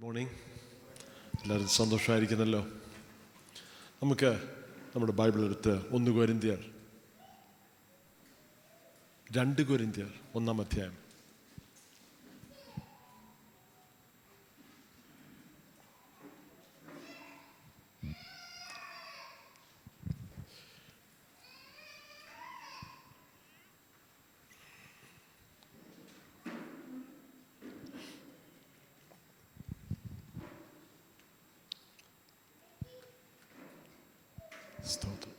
Good morning. എല്ലാവരും സന്തോഷമായിരിക്കുന്നല്ലോ. നമുക്ക് നമ്മുടെ ബൈബിൾ എടുത്ത് 1 കൊരിന്ത്യർ 2 കൊരിന്ത്യർ 1-ാം അധ്യായം. സ്തോത്രം.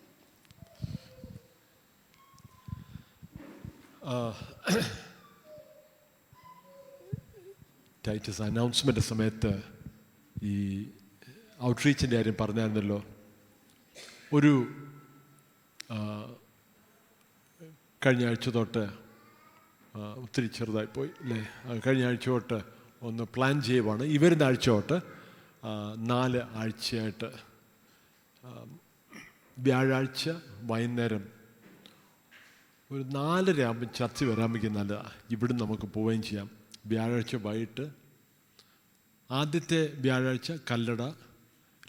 ടൈറ്റസ് അനൗൺസ്മെൻ്റ് സമയത്ത് ഈ ഔട്ട്റീച്ചിൻ്റെ കാര്യം പറഞ്ഞായിരുന്നല്ലോ. ഒരു കഴിഞ്ഞ ആഴ്ച തൊട്ട് ഒത്തിരി ചെറുതായിപ്പോയി അല്ലേ, കഴിഞ്ഞ ആഴ്ച തൊട്ട് ഒന്ന് പ്ലാൻ ചെയ്യുവാണ്. ഈ വരുന്ന ആഴ്ച തൊട്ട് 4 ആഴ്ചയായിട്ട് വ്യാഴാഴ്ച വൈകുന്നേരം ഒരു 4:30 ആകുമ്പോൾ ചർച്ച വരാമെങ്കിൽ നല്ലതാണ്. ഇവിടുന്ന് നമുക്ക് പോവുകയും ചെയ്യാം. വ്യാഴാഴ്ച വൈകിട്ട്, ആദ്യത്തെ വ്യാഴാഴ്ച കല്ലട,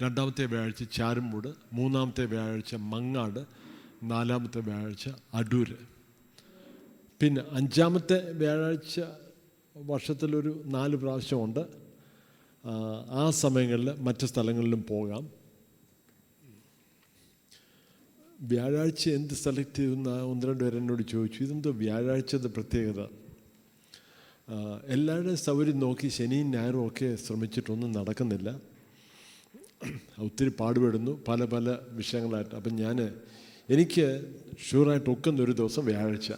2ാമത്തെ വ്യാഴാഴ്ച ചാരുംമൂട്, 3ാമത്തെ വ്യാഴാഴ്ച മങ്ങാട്, 4ാമത്തെ വ്യാഴാഴ്ച അടൂര്. പിന്നെ 5ാമത്തെ വ്യാഴാഴ്ച വർഷത്തിലൊരു 4 പ്രാവശ്യമുണ്ട്. ആ സമയങ്ങളിൽ മറ്റ് സ്ഥലങ്ങളിലും പോകാം. വ്യാഴാഴ്ച എന്ത് സെലക്ട് ചെയ്യുന്ന 1-2 പേര് എന്നോട് ചോദിച്ചു, ഇതെന്തോ വ്യാഴാഴ്ചത്തെ പ്രത്യേകത. എല്ലാവരുടെയും സൗകര്യം നോക്കി ശനിയും ഞായറും ഒക്കെ ശ്രമിച്ചിട്ടൊന്നും നടക്കുന്നില്ല. ഒത്തിരി പാടുപെടുന്നു പല പല വിഷയങ്ങളായിട്ട്. അപ്പം എനിക്ക് ഷുവറായിട്ട് ഒക്കുന്നൊരു ദിവസം വ്യാഴാഴ്ച.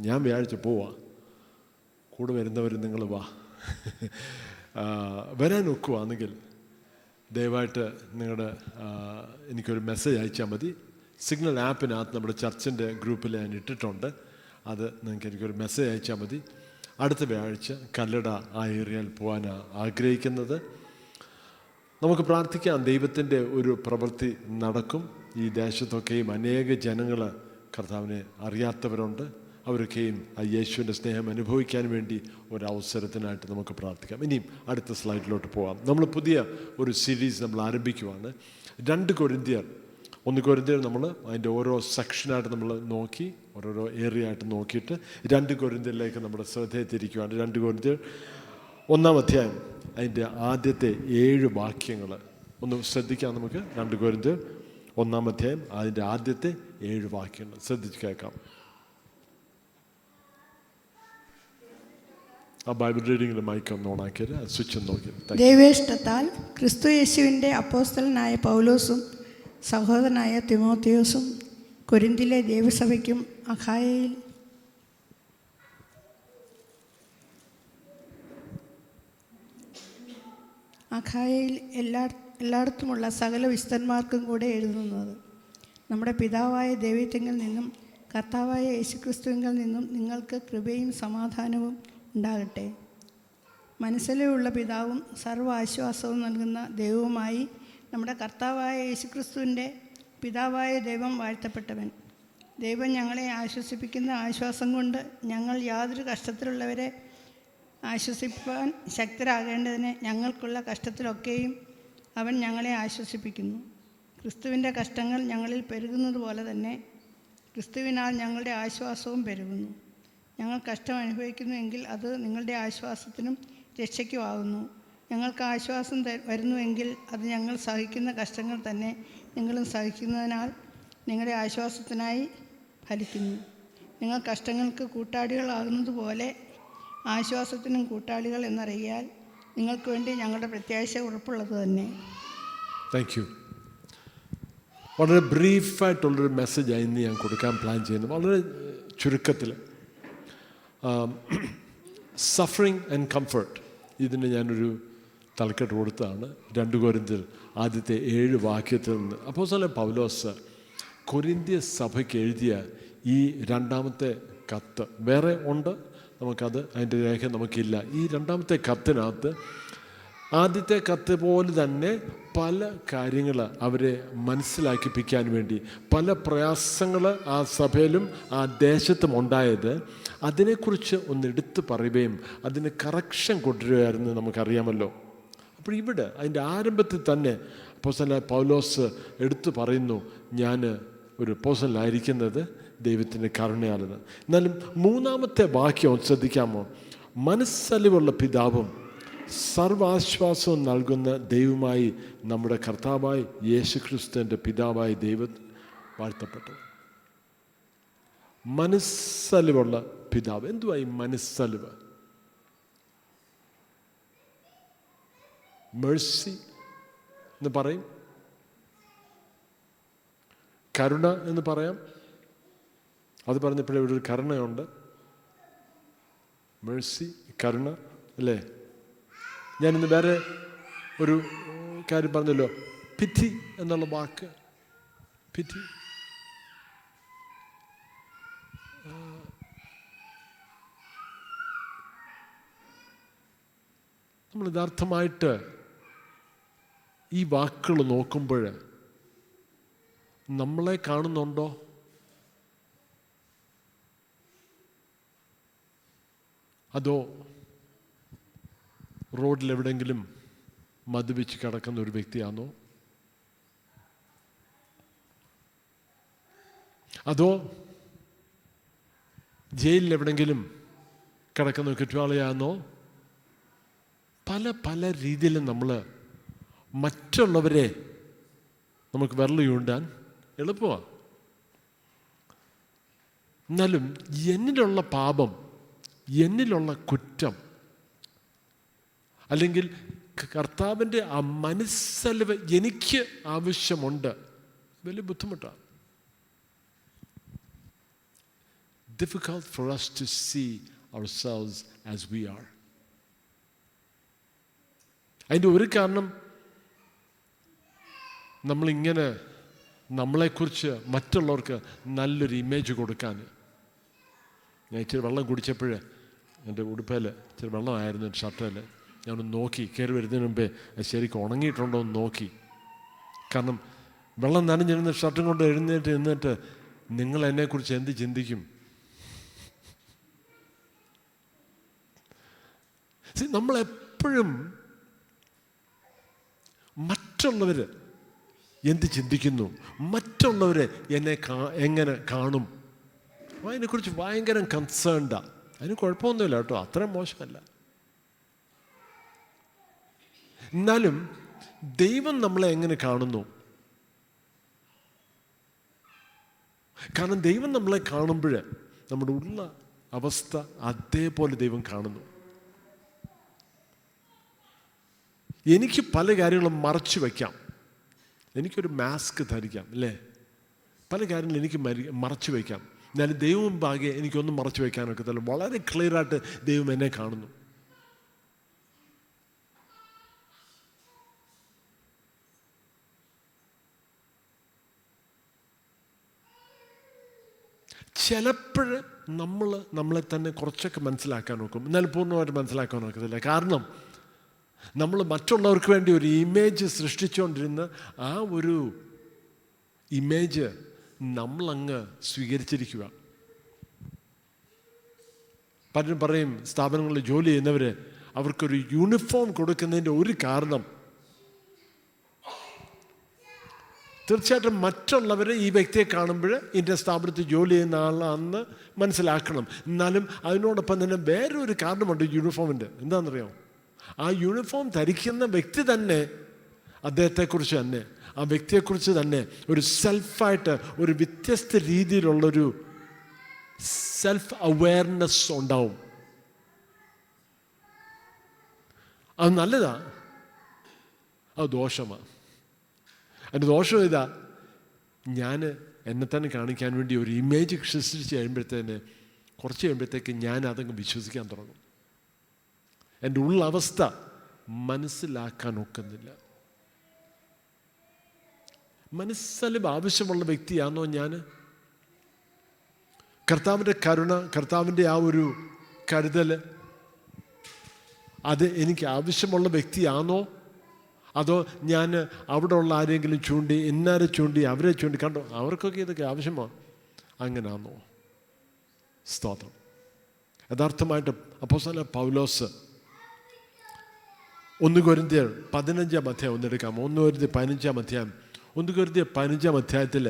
ഞാൻ വ്യാഴാഴ്ച പോവാം. കൂടെ വരുന്നവർ നിങ്ങൾ വാ. വരാൻ ഒക്കുവാണെങ്കിൽ ദയവായിട്ട് നിങ്ങളുടെ എനിക്കൊരു മെസ്സേജ് അയച്ചാൽ മതി. സിഗ്നൽ ആപ്പിനകത്ത് നമ്മുടെ ചർച്ചിൻ്റെ ഗ്രൂപ്പിൽ ഞാൻ ഇട്ടിട്ടുണ്ട്. അത് നിങ്ങൾക്ക് എനിക്കൊരു മെസ്സേജ് അയച്ചാൽ മതി. അടുത്ത വ്യാഴാഴ്ച കല്ലട ആ ഏരിയയിൽ പോകാനാണ് ആഗ്രഹിക്കുന്നത്. നമുക്ക് പ്രാർത്ഥിക്കാം, ദൈവത്തിൻ്റെ ഒരു പ്രവൃത്തി നടക്കും. ഈ ദേശത്തൊക്കെയും അനേക ജനങ്ങൾ കർത്താവിനെ അറിയാത്തവരുണ്ട്. അവരൊക്കെയും ആ യേശുവിൻ്റെ സ്നേഹം അനുഭവിക്കാൻ വേണ്ടി ഒരവസരത്തിനായിട്ട് നമുക്ക് പ്രാർത്ഥിക്കാം. ഇനിയും അടുത്ത സ്ലൈഡിലോട്ട് പോകാം. നമ്മൾ പുതിയ ഒരു സീരീസ് നമ്മൾ ആരംഭിക്കുവാണ്. 2 കൊരിന്ത്യർ 1 കൊരിന്ത്യർ നമ്മൾ അതിൻ്റെ ഓരോ സെക്ഷനായിട്ട് നമ്മൾ നോക്കി, ഓരോരോ ഏരിയ ആയിട്ട് നോക്കിയിട്ട് 2 കൊരിന്ത്യരിലേക്ക് നമ്മുടെ ശ്രദ്ധയെ തിരിക്കുകയാണ്. 2 കൊരിന്ത്യർ 1-ാം അധ്യായം അതിൻ്റെ ആദ്യത്തെ 7 വാക്യങ്ങൾ ഒന്ന് ശ്രദ്ധിക്കാം. നമുക്ക് 2 കൊരിന്ത്യർ 1-ാം അധ്യായം അതിൻ്റെ ആദ്യത്തെ 7 വാക്യങ്ങൾ ശ്രദ്ധിച്ച് കേൾക്കാം. ആ ബൈബിൾ റീഡിങ്ങിൻ്റെ മൈക്ക് ഒന്ന് ഓണാക്കിയത് സ്വിച്ച് നോക്കി. ദൈവേഷ്ടത്താൽ ക്രിസ്തു യേശുവിൻ്റെ അപ്പോസ്തലനായ പൗലോസും സഹോദരനായ തിമോത്തിയോസും കൊരിന്തിലെ ദൈവസഭയ്ക്കും അഖായയിൽ എല്ലായിടത്തുമുള്ള സകല വിശുദ്ധന്മാർക്കും കൂടെ എഴുതുന്നത്. നമ്മുടെ പിതാവായ ദൈവത്തിങ്കിൽ നിന്നും കർത്താവായ യേശുക്രിസ്തുവിങ്കിൽ നിന്നും നിങ്ങൾക്ക് കൃപയും സമാധാനവും ഉണ്ടാകട്ടെ. മനസ്സിലുള്ള പിതാവും സർവ്വ ആശ്വാസവും നൽകുന്ന ദൈവവുമായി നമ്മുടെ കർത്താവായ യേശുക്രിസ്തുവിൻ്റെ പിതാവായ ദൈവം വാഴ്ത്തപ്പെട്ടവൻ. ദൈവം ഞങ്ങളെ ആശ്വസിപ്പിക്കുന്ന ആശ്വാസം കൊണ്ട് ഞങ്ങൾ യാതൊരു കഷ്ടത്തിലുള്ളവരെ ആശ്വസിപ്പാൻ ശക്തരാകേണ്ടതിന് ഞങ്ങൾക്കുള്ള കഷ്ടത്തിലൊക്കെയും അവൻ ഞങ്ങളെ ആശ്വസിപ്പിക്കുന്നു. ക്രിസ്തുവിൻ്റെ കഷ്ടങ്ങൾ ഞങ്ങളിൽ പെരുകുന്നത് പോലെ തന്നെ ക്രിസ്തുവിനാൽ ഞങ്ങളുടെ ആശ്വാസവും പെരുകുന്നു. ഞങ്ങൾ കഷ്ടം അനുഭവിക്കുന്നുവെങ്കിൽ അത് നിങ്ങളുടെ ആശ്വാസത്തിനും രക്ഷയ്ക്കും ആകുന്നു. ഞങ്ങൾക്ക് ആശ്വാസം വരുന്നുവെങ്കിൽ അത് ഞങ്ങൾ സഹിക്കുന്ന കഷ്ടങ്ങൾ തന്നെ നിങ്ങളും സഹിക്കുന്നതിനാൽ നിങ്ങളുടെ ആശ്വാസത്തിനായി ഫലിക്കുന്നു. നിങ്ങൾ കഷ്ടങ്ങൾക്ക് കൂട്ടാളികളാകുന്നത് പോലെ ആശ്വാസത്തിനും കൂട്ടാളികൾ എന്നറിയാൽ നിങ്ങൾക്ക് വേണ്ടി ഞങ്ങളുടെ പ്രത്യാശ ഉറപ്പുള്ളത് തന്നെ. Thank you. വളരെ ബ്രീഫായിട്ടുള്ളൊരു മെസ്സേജായി ഇന്ന് ഞാൻ കൊടുക്കാൻ പ്ലാൻ ചെയ്യുന്നു. വളരെ ചുരുക്കത്തിൽ സഫറിങ് ആൻഡ് കംഫർട്ട്, ഇതിന് ഞാനൊരു തലക്കെട്ട് കൊടുത്താണ്. 2 കൊരിന്ത്യർ ആദ്യത്തെ 7 വാക്യത്തിൽ നിന്ന് അപ്പോസ്തലൻ പൗലോസ് കൊരിന്ത്യ സഭയ്ക്ക് എഴുതിയ ഈ 2ാമത്തെ കത്ത് വേറെ ഉണ്ട്, നമുക്കത് അതിൻ്റെ രേഖ നമുക്കില്ല. ഈ 2ാമത്തെ കത്തിനകത്ത് ആദ്യത്തെ കത്ത് പോലെ തന്നെ പല കാര്യങ്ങൾ അവരെ മനസ്സിലാക്കിപ്പിക്കാൻ വേണ്ടി, പല പ്രയാസങ്ങൾ ആ സഭയിലും ആ ദേശത്തും ഉണ്ടായത്, അതിനെക്കുറിച്ച് ഒന്ന് എടുത്തു പറയുകയും അതിന് കറക്ഷൻ കൊണ്ടുവരുമായിരുന്നു നമുക്കറിയാമല്ലോ. അപ്പോൾ ഇവിടെ അതിൻ്റെ ആരംഭത്തിൽ തന്നെ അപ്പോസ്തലനായ പൗലോസ് എടുത്തു പറയുന്നു, ഞാൻ ഒരു അപ്പോസ്തലനായിരിക്കുന്നത് ദൈവത്തിൻ്റെ കരുണയാലെന്ന്. എന്നാലും മൂന്നാമത്തെ വാക്യം ശ്രദ്ധിക്കാമോ? മനസ്സലിവുള്ള പിതാവും സർവാശ്വാസവും നൽകുന്ന ദൈവമായി നമ്മുടെ കർത്താവായി യേശുക്രിസ്തുവിൻ്റെ പിതാവായി ദൈവം വാഴ്ത്തപ്പെട്ടത്. മനസ്സലിവുള്ള പിതാവ്. എന്തുവായി മനസ്സലിവ്? മേഴ്സി എന്ന് പറയും, കരുണ എന്ന് പറയാം. അത് പറഞ്ഞപ്പോഴേ ഇവിടെ ഒരു കരുണയുണ്ട്. മേഴ്സി, കരുണ, അല്ലേ? ഞാനിന്ന് വേറെ ഒരു കാര്യം പറഞ്ഞല്ലോ, പിറ്റി എന്നുള്ള വാക്ക്. പിറ്റി നമ്മൾ യഥാർത്ഥമായിട്ട് ഈ വാക്കുകൾ നോക്കുമ്പോൾ നമ്മളെ കാണുന്നുണ്ടോ? അതോ റോഡിലെവിടെയെങ്കിലും മദ്യപിച്ച് കിടക്കുന്ന ഒരു വ്യക്തിയാണോ? അതോ ജയിലിൽ എവിടെയെങ്കിലും കിടക്കുന്ന ഒരു കുറ്റവാളിയാണോ? പല പല രീതിയിലും നമ്മൾ മറ്റുള്ളവരെ നമുക്ക് വിരൽ ചൂണ്ടാൻ എളുപ്പമാണ്. എന്നാലും എന്നിലുള്ള പാപം, എന്നിലുള്ള കുറ്റം, അല്ലെങ്കിൽ കർത്താവിൻ്റെ ആ മനസ്സലിവ് എനിക്ക് ആവശ്യമുണ്ട്. വലിയ ബുദ്ധിമുട്ടാണ്. Difficult for us to see ourselves as we are. അതിൻ്റെ ഒരു കാരണം നമ്മളിങ്ങനെ നമ്മളെക്കുറിച്ച് മറ്റുള്ളവർക്ക് നല്ലൊരു ഇമേജ് കൊടുക്കാൻ. ഞാൻ ഇച്ചിരി വെള്ളം കുടിച്ചപ്പോൾ എൻ്റെ ഉടുപ്പയിൽ ഇച്ചിരി വെള്ളമായിരുന്നു ഷർട്ടിൽ. ഞാനൊന്ന് നോക്കി, കയറി വരുന്നതിന് മുമ്പേ ശരിക്കും ഉണങ്ങിയിട്ടുണ്ടോ എന്ന് നോക്കി. കാരണം വെള്ളം നനഞ്ഞിരുന്ന ഷർട്ടും കൊണ്ട് എഴുന്നേറ്റ് നിങ്ങൾ എന്നെക്കുറിച്ച് എന്ത് ചിന്തിക്കും? നമ്മളെപ്പോഴും മറ്റുള്ളവർ എന്ത് ചിന്തിക്കുന്നു, മറ്റുള്ളവർ എന്നെ എങ്ങനെ കാണും, അതിനെക്കുറിച്ച് ഭയങ്കര കൺസേൺഡാണ്. അതിന് കുഴപ്പമൊന്നുമില്ല കേട്ടോ, അത്രയും മോശമല്ല. എന്നാലും ദൈവം നമ്മളെ എങ്ങനെ കാണുന്നു? കാരണം ദൈവം നമ്മളെ കാണുമ്പോൾ നമ്മുടെ ഉള്ള അവസ്ഥ അതേപോലെ ദൈവം കാണുന്നു. എനിക്ക് പല കാര്യങ്ങളും മറച്ചു വയ്ക്കാം, എനിക്കൊരു മാസ്ക് ധരിക്കാം, അല്ലേ? പല കാര്യങ്ങളും എനിക്ക് മറച്ചു വയ്ക്കാം. എന്നാലും ദൈവം ഭാഗ്യം എനിക്കൊന്നും മറച്ചു വയ്ക്കാനൊക്കത്തില്ല. വളരെ ക്ലിയറായിട്ട് ദൈവം എന്നെ കാണുന്നു. ചിലപ്പോൾ നമ്മളെ തന്നെ കുറച്ചൊക്കെ മനസ്സിലാക്കാൻ നോക്കും, എന്നാലും പൂർണ്ണമായിട്ട് മനസ്സിലാക്കാൻ നോക്കത്തില്ല. കാരണം നമ്മൾ മറ്റുള്ളവർക്ക് വേണ്ടി ഒരു ഇമേജ് സൃഷ്ടിച്ചുകൊണ്ടിരുന്ന ആ ഒരു ഇമേജ് നമ്മളങ്ങ് സ്വീകരിച്ചിരിക്കുക. പലരും പറയും, സ്ഥാപനങ്ങളിൽ ജോലി ചെയ്യുന്നവർ അവർക്കൊരു യൂണിഫോം കൊടുക്കുന്നതിൻ്റെ ഒരു കാരണം തീർച്ചയായിട്ടും മറ്റുള്ളവർ ഈ വ്യക്തിയെ കാണുമ്പോൾ ഇതിൻ്റെ സ്ഥാപനത്തിൽ ജോലി ചെയ്യുന്ന ആളാണെന്ന് മനസ്സിലാക്കണം. എന്നാലും അതിനോടൊപ്പം തന്നെ വേറൊരു കാരണമുണ്ട് യൂണിഫോമിൻ്റെ. എന്താണെന്നറിയാമോ? ആ യൂണിഫോം ധരിക്കുന്ന വ്യക്തി തന്നെ അദ്ദേഹത്തെക്കുറിച്ച് തന്നെ, ആ വ്യക്തിയെക്കുറിച്ച് തന്നെ ഒരു സെൽഫായിട്ട് ഒരു വ്യത്യസ്ത രീതിയിലുള്ളൊരു സെൽഫ് അവെയർനെസ് ഉണ്ടാവും. അത് നല്ലതാണ്, അത് ദോഷമാണ്. അതിൻ്റെ ദോഷം ഇതാ, ഞാൻ എന്നെ തന്നെ കാണിക്കാൻ വേണ്ടി ഒരു ഇമേജ് സൃഷ്ടിച്ച് കഴിയുമ്പോഴത്തേന് കുറച്ച് കഴിയുമ്പോഴത്തേക്ക് ഞാൻ അതങ്ങ് വിശ്വസിക്കാൻ തുടങ്ങും. എൻ്റെ ഉള്ളവസ്ഥ മനസ്സിലാക്കാൻ ഒക്കുന്നില്ല. മനസ്സലിവ് ആവശ്യമുള്ള വ്യക്തിയാണോ ഞാൻ? കർത്താവിൻ്റെ കരുണ, കർത്താവിൻ്റെ ആ ഒരു കരുതൽ, അത് എനിക്ക് ആവശ്യമുള്ള വ്യക്തിയാണോ? അതോ ഞാൻ അവിടെ ഉള്ള ആരെങ്കിലും ചൂണ്ടി, ഇന്നാരെ ചൂണ്ടി, അവരെ ചൂണ്ടി, കണ്ടോ അവർക്കൊക്കെ ഇതൊക്കെ ആവശ്യമാണ്, അങ്ങനെയാണോ? സ്തോത്രം. യഥാർത്ഥമായിട്ട് അപ്പോസ്തലനായ പൗലോസ് 1 കൊരിന്ത്യർ 15 അധ്യായം ഒന്നെടുക്കാം. 1 കൊരിന്ത്യർ 15 അധ്യായം. 1 കൊരിന്ത്യർ 15 അധ്യായത്തിൽ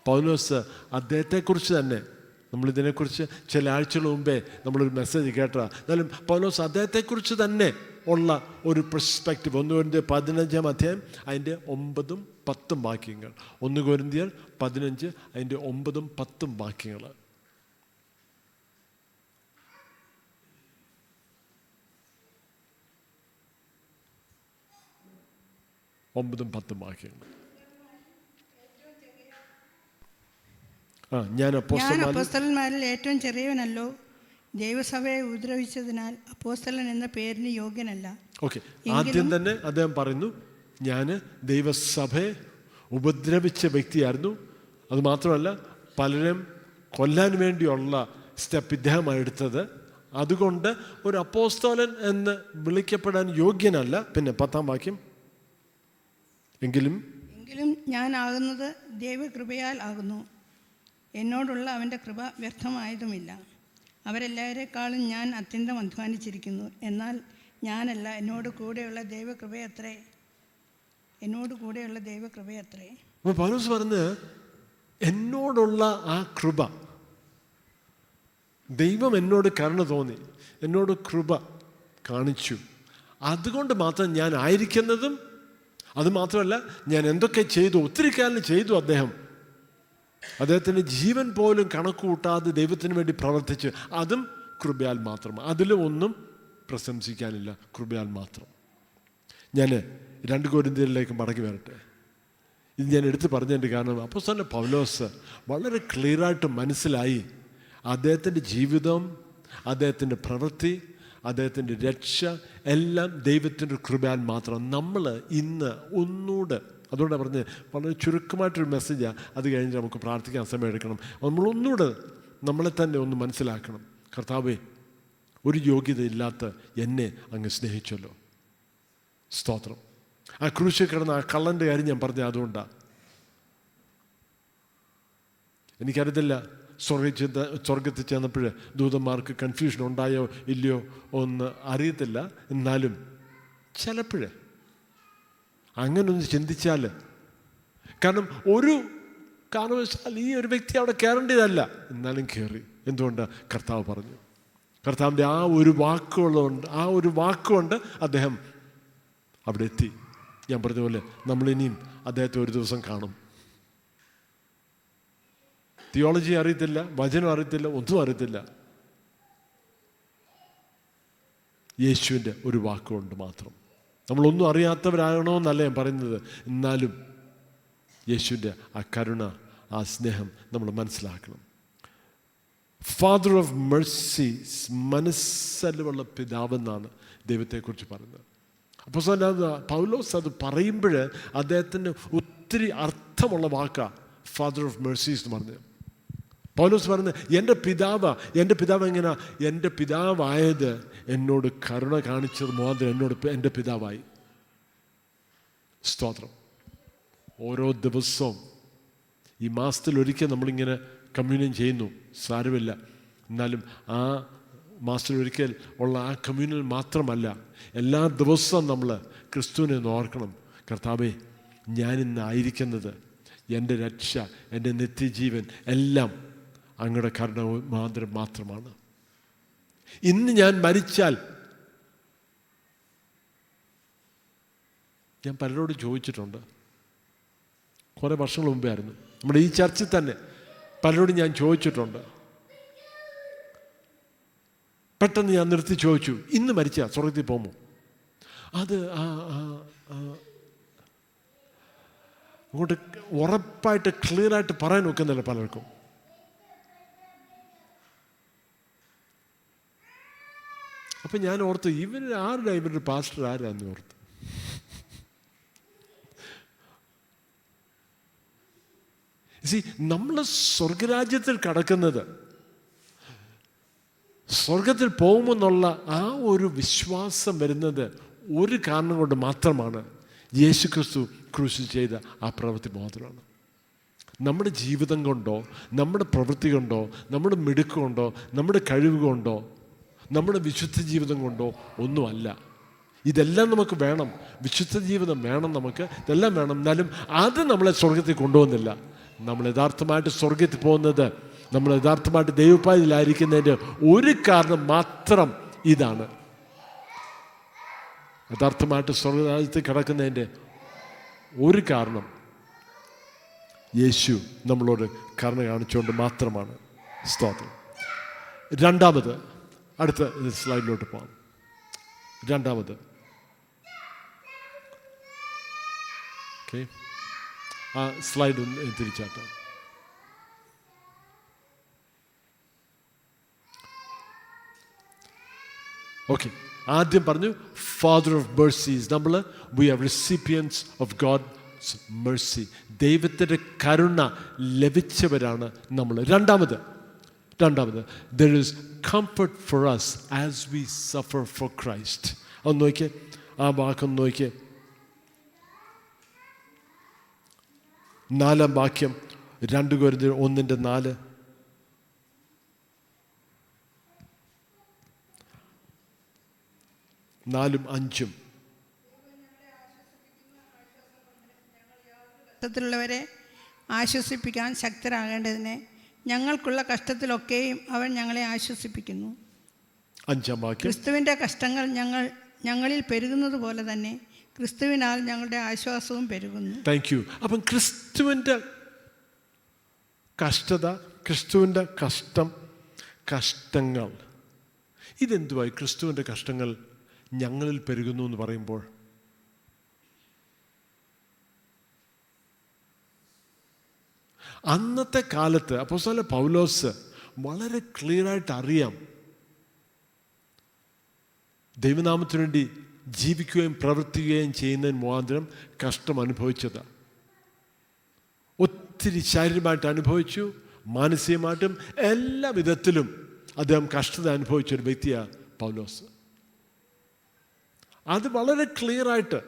പൗലോസ് അദ്ദേഹത്തെക്കുറിച്ച് തന്നെ, നമ്മളിതിനെക്കുറിച്ച് ചില ആഴ്ചകൾ മുമ്പേ നമ്മളൊരു മെസ്സേജ് കേട്ടതാണ്. എന്നാലും പൗലോസ് അദ്ദേഹത്തെക്കുറിച്ച് തന്നെ ഉള്ള ഒരു പെർസ്പെക്റ്റീവ് 1 കൊരിന്ത്യർ 15 അധ്യായം അതിൻ്റെ 9 10 വാക്യങ്ങൾ. 1 കൊരിന്ത്യർ 15 അതിൻ്റെ 9 10 വാക്യങ്ങൾ. ഞാൻ അപ്പോസ്തലന്മാരിൽ ഏറ്റവും ചെറിയവനല്ലോ, ദൈവസഭയെ ഉപദ്രവിച്ചതിനാൽ അപ്പോസ്തലൻ എന്ന പേരിന് യോഗ്യനല്ല. ഓക്കെ, ആദ്യം തന്നെ അദ്ദേഹം പറയുന്നു, ഞാൻ ദൈവസഭയെ ഉപദ്രവിച്ച വ്യക്തിയായിരുന്നു. അതുമാത്രമല്ല, പലരും കൊല്ലാൻ വേണ്ടിയുള്ള സ്റ്റെപ്പ് ഇദ്ദേഹമാണ് എടുത്തത്. അതുകൊണ്ട് ഒരു അപ്പോസ്തലൻ എന്ന് വിളിക്കപ്പെടാൻ യോഗ്യനല്ല. പിന്നെ 10 വാക്യം, എങ്കിലും ഞാനാകുന്നത് ദൈവകൃപയാൽ ആകുന്നു, എന്നോടുള്ള അവൻ്റെ കൃപ വ്യർത്ഥമായതുമില്ല. അവരെല്ലാവരെക്കാളും ഞാൻ അത്യന്തം അധ്വാനിച്ചിരിക്കുന്നു. എന്നാൽ ഞാനല്ല, എന്നോട് കൂടെയുള്ള ദൈവകൃപയത്രേ. അപ്പോൾ പൗലോസ് പറഞ്ഞ്, എന്നോടുള്ള ആ കൃപ, ദൈവം എന്നോട് കരുണ തോന്നി, എന്നോട് കൃപ കാണിച്ചു. അതുകൊണ്ട് മാത്രം ഞാൻ ആയിരിക്കുന്നതും, അതുമാത്രമല്ല ഞാൻ എന്തൊക്കെ ചെയ്തു, ഒത്തിരി കാലം ചെയ്തു. അദ്ദേഹത്തിൻ്റെ ജീവൻ പോലും കണക്ക് കൂട്ടാതെ ദൈവത്തിന് വേണ്ടി പ്രവർത്തിച്ച്, അതും കൃപയാൽ മാത്രം. അതിലും ഒന്നും പ്രശംസിക്കാനില്ല, കൃപയാൽ മാത്രം. ഞാൻ 2 കൊരിന്ത്യരിലേക്ക് മടങ്ങി വരട്ടെ. ഇത് ഞാൻ എടുത്ത് പറഞ്ഞതിൻ്റെ കാരണം, അപ്പോസ്തലൻ പൗലോസ് വളരെ ക്ലിയറായിട്ട് മനസ്സിലായി അദ്ദേഹത്തിൻ്റെ ജീവിതം, അദ്ദേഹത്തിൻ്റെ പ്രവൃത്തി, അദ്ദേഹത്തിൻ്റെ രക്ഷ എല്ലാം ദൈവത്തിൻ്റെ കൃപയാൽ മാത്രം. നമ്മൾ ഇന്ന് ഒന്നുകൂടെ, അതുകൊണ്ടാണ് പറഞ്ഞ് വളരെ ചുരുക്കമായിട്ടൊരു മെസ്സേജാണ്. അത് കഴിഞ്ഞ് നമുക്ക് പ്രാർത്ഥിക്കാൻ സമയം എടുക്കണം. നമ്മളൊന്നുകൂടെ നമ്മളെ തന്നെ ഒന്ന് മനസ്സിലാക്കണം. കർത്താവേ, ഒരു യോഗ്യതയില്ലാത്ത എന്നെ അങ്ങ് സ്നേഹിച്ചല്ലോ, സ്തോത്രം. ആ ക്രൂശിൽ കിടന്ന ആ കള്ളൻ്റെ കാര്യം ഞാൻ പറഞ്ഞത് അതുകൊണ്ടാണ്. എനിക്കറിയത്തില്ല സ്വർഗത്തിൽ ചെന്നപ്പോൾ ദൂതന്മാർക്ക് കൺഫ്യൂഷൻ ഉണ്ടായോ ഇല്ലയോ ഒന്ന് അറിയത്തില്ല. എന്നാലും ചിലപ്പോഴേ അങ്ങനൊന്ന് ചിന്തിച്ചാൽ, കാരണം ഒരു കാരണവശാൽ ഈ ഒരു വ്യക്തി അവിടെ കയറേണ്ടതല്ല, എന്നാലും കയറി. എന്തുകൊണ്ട്? കർത്താവ് പറഞ്ഞു. കർത്താവിൻ്റെ ആ ഒരു വാക്കുകൊണ്ട് അദ്ദേഹം അവിടെ എത്തി. ഞാൻ പറഞ്ഞ പോലെ നമ്മളിനിയും അദ്ദേഹത്തെ ഒരു ദിവസം കാണും. തിയോളജി അറിയത്തില്ല, വചനം അറിയത്തില്ല, ഒന്നും അറിയത്തില്ല. യേശുവിൻ്റെ ഒരു വാക്കുകൊണ്ട് മാത്രം. നമ്മളൊന്നും അറിയാത്തവരാകണമെന്നല്ല ഞാൻ പറയുന്നത്, എന്നാലും യേശുവിൻ്റെ ആ കരുണ, ആ സ്നേഹം നമ്മൾ മനസ്സിലാക്കണം. ഫാദർ ഓഫ് മെർസീസ്, മനസ്സലിവുള്ള പിതാവെന്നാണ് ദൈവത്തെക്കുറിച്ച് പറയുന്നത്. അപ്പോൾ പൗലോസ് അത് പറയുമ്പോൾ അദ്ദേഹത്തിന് ഒത്തിരി അർത്ഥമുള്ള വാക്കാണ് ഫാദർ ഓഫ് മെർസീസ് എന്ന് പറഞ്ഞത്. പൗലോസ് പറയുന്നത്, എൻ്റെ പിതാവ് എങ്ങനെയാ? എൻ്റെ പിതാവായത് എന്നോട് കരുണ കാണിച്ചത് മുഖാന്തരം എന്നോട് എൻ്റെ പിതാവായി. സ്തോത്രം. ഓരോ ദിവസവും ഈ മാസത്തിലൊരിക്കൽ നമ്മളിങ്ങനെ കമ്മ്യൂണിയൻ ചെയ്യുന്നു, സാരമില്ല. എന്നാലും ആ മാസത്തിലൊരിക്കൽ ഉള്ള ആ കമ്മ്യൂണിയൻ മാത്രമല്ല, എല്ലാ ദിവസവും നമ്മൾ ക്രിസ്തുവിനെ ഓർക്കണം. കർത്താവേ, ഞാനിന്നായിരിക്കുന്നത്, എൻ്റെ രക്ഷ, എൻ്റെ നിത്യജീവൻ എല്ലാം അങ്ങയുടെ കരുണ മാത്രമാണ്. ഇന്ന് ഞാൻ മരിച്ചാൽ, ഞാൻ പലരോടും ചോദിച്ചിട്ടുണ്ട്, കുറേ വർഷങ്ങൾ മുമ്പേ ആയിരുന്നു, നമ്മുടെ ഈ ചർച്ചിൽ തന്നെ പലരോടും ഞാൻ ചോദിച്ചിട്ടുണ്ട്. പെട്ടെന്ന് ഞാൻ നിർത്തി ചോദിച്ചു, ഇന്ന് മരിച്ചാൽ സ്വർഗത്തിൽ പോകുമോ? അത് അങ്ങോട്ട് ഉറപ്പായിട്ട് ക്ലിയറായിട്ട് പറയാൻ ഒക്കുന്നില്ല പലർക്കും. അപ്പം ഞാൻ ഓർത്തു, ഇവരുടെ പാസ്റ്റർ ആരാന്ന് ഓർത്തു. നമ്മൾ സ്വർഗരാജ്യത്തിൽ കടക്കുന്നത്, സ്വർഗത്തിൽ പോകുമെന്നുള്ള ആ ഒരു വിശ്വാസം വരുന്നത് ഒരു കാരണം കൊണ്ട് മാത്രമാണ്. യേശുക്രിസ്തു ക്രൂശിൽ ചെയ്ത ആ പ്രവൃത്തി മാത്രമാണ്. നമ്മുടെ ജീവിതം കൊണ്ടോ, നമ്മുടെ പ്രവൃത്തി കൊണ്ടോ, നമ്മുടെ മിടുക്ക് കൊണ്ടോ, നമ്മുടെ കഴിവ് കൊണ്ടോ, നമ്മുടെ വിശുദ്ധ ജീവിതം കൊണ്ടോ ഒന്നുമല്ല. ഇതെല്ലാം നമുക്ക് വേണം, വിശുദ്ധ ജീവിതം വേണം, നമുക്ക് ഇതെല്ലാം വേണം. എന്നാലും അത് നമ്മളെ സ്വർഗത്തിൽ കൊണ്ടുപോകുന്നില്ല. നമ്മൾ യഥാർത്ഥമായിട്ട് സ്വർഗത്തിൽ പോകുന്നത്, നമ്മൾ യഥാർത്ഥമായിട്ട് ദൈവപാതയിലായിരിക്കുന്നതിൻ്റെ ഒരു കാരണം മാത്രം ഇതാണ്. യഥാർത്ഥമായിട്ട് സ്വർഗരാജ്യത്തിൽ കിടക്കുന്നതിൻ്റെ ഒരു കാരണം യേശു നമ്മളോട് കരുണ കാണിച്ചുകൊണ്ട് മാത്രമാണ്. സ്തോത്രം. രണ്ടാമത്, അടുത്ത സ്ലൈഡിലോട്ട് പോകാം. രണ്ടാമത്, ഓക്കെ, ആ സ്ലൈഡ് ഒന്ന് തിരിച്ചാട്ടെ. ഓക്കെ, ആദ്യം പറഞ്ഞു ഫാദർ ഓഫ് മെർസീസ്. നമ്മൾ we are recipients of God's mercy. ദൈവത്തിൻ്റെ കരുണ ലഭിച്ചവരാണ് നമ്മൾ. രണ്ടാമത്, there is comfort for us as we suffer for Christ. ഒന്ന് നോക്കിയേ, ആ വാക്കൊന്ന് നോക്കിയേ. 4-ാം വാക്യം, 2 കൊരിന്ത്യർ 1:4. നാലും അഞ്ചും. കഷ്ടത്തിലുള്ളവരെ ആശ്വസിപ്പിക്കാൻ ശക്തരാകേണ്ടതിന് ഞങ്ങൾക്കുള്ള കഷ്ടത്തിലൊക്കെയും അവൻ ഞങ്ങളെ ആശ്വസിപ്പിക്കുന്നു. 5-ാം വാക്യം, ക്രിസ്തുവിൻ്റെ കഷ്ടങ്ങൾ ഞങ്ങളിൽ പെരുകുന്നത് പോലെ തന്നെ ക്രിസ്തുവിനാൽ ഞങ്ങളുടെ ആശ്വാസവും പെരുകുന്നു. Thank you. അപ്പം ക്രിസ്തുവിൻ്റെ കഷ്ടത, ക്രിസ്തുവിൻ്റെ കഷ്ടങ്ങൾ, ഇതെന്തുവായി? ക്രിസ്തുവിൻ്റെ കഷ്ടങ്ങൾ ഞങ്ങളിൽ പെരുകുന്നു എന്ന് പറയുമ്പോൾ അന്നത്തെ കാലത്ത് അപ്പോസ്തലൻ പൗലോസ് വളരെ ക്ലിയറായിട്ട് അറിയാം, ദൈവനാമത്തിനു വേണ്ടി ജീവിക്കുകയും പ്രവർത്തിക്കുകയും ചെയ്യുന്നതിന് മുഖാന്തരം കഷ്ടം അനുഭവിച്ചത്. ഒത്തിരി ശാരീരികമായിട്ട് അനുഭവിച്ചു, മാനസികമായിട്ടും എല്ലാ വിധത്തിലും അദ്ദേഹം കഷ്ടത അനുഭവിച്ചൊരു വ്യക്തിയാണ് പൗലോസ്. അത് വളരെ ക്ലിയറായിട്ട്